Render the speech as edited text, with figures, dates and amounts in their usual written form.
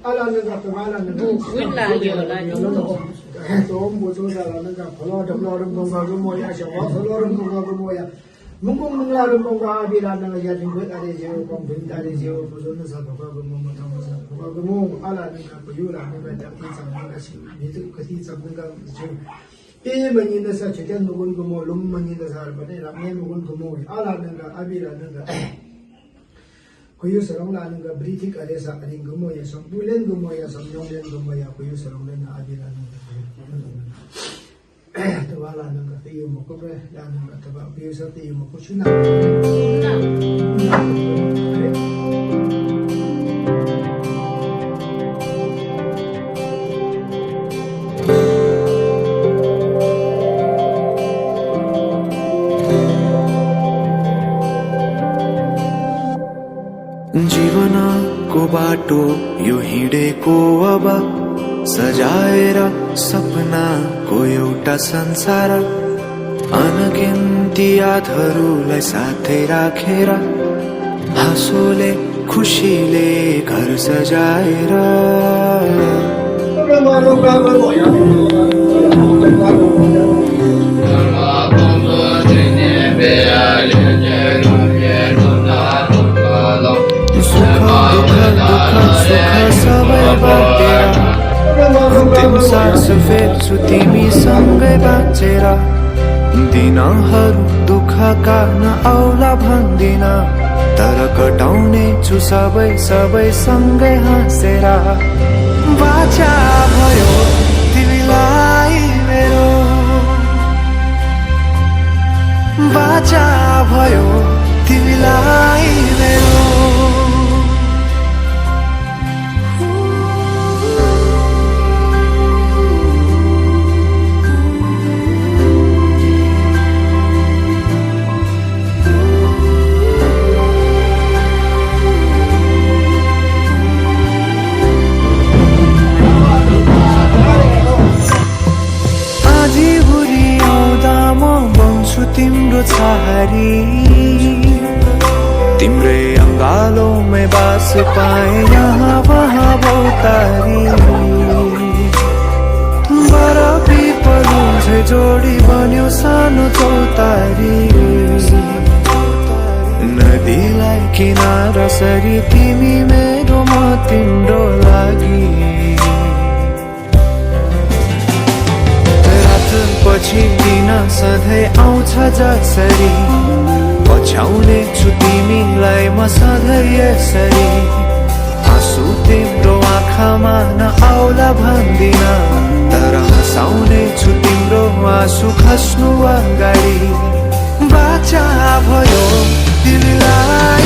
Alananga Kamalanga, Bozola, Polo, the Lord of Bongamoya, Lord of Bongamoya, Mungungarum Bonga, Vilana, Yatin, that is your company, that is your Bozonas of Bogamo, Alananga, Puyula, and Pizza, even in the such again, the Wungumo, Luman in the Zarbana, name Wungumo, Alananga, Abilanga. Kuyu sarong British aresa aning gumoya som bulen gumoya som yonglen gumoya kuyu sarong na abila nang tawala nang tiyo mo ko ba yan nang taba kuyu sa tiyo mo ko sina जीवनको बाटो यो हिँडेको अब सजाएर सपनाको एउटा संसार अनगिन्ती यादहरूलाई साथै राखेर हाँसोले खुसीले घर सजाएर अन्तिम सास फेर्छु तिमीसँगै बाँचेर दिनहरू दुःखका नआउला भन्दिन तर कटाउने छु सबै सँगै हाँसेर बाचा भयो तिमीलाई मेरो बाचा भयो तिमीलाई मेरो तिम्रो छहारी तिम्रै अंगालों में बास पाए यहाँ वहाँ बहुतारी बड़ा पीपलों से जोडी बन्यो सानो चौतारी नदीलाई किनारा सरी तिमी मेरो म तिम्रो लागि पछि दिन सधैँ आउँछ जसरी पछ्याउने छु तिमीलाई म सधैँ यसरी आँसु तिम्रो आँखामा नआउला भन्दिन तर हँसाउने छु तिम्रो आँसु खस्नु अगाडि बाचा भयो तिमीलाई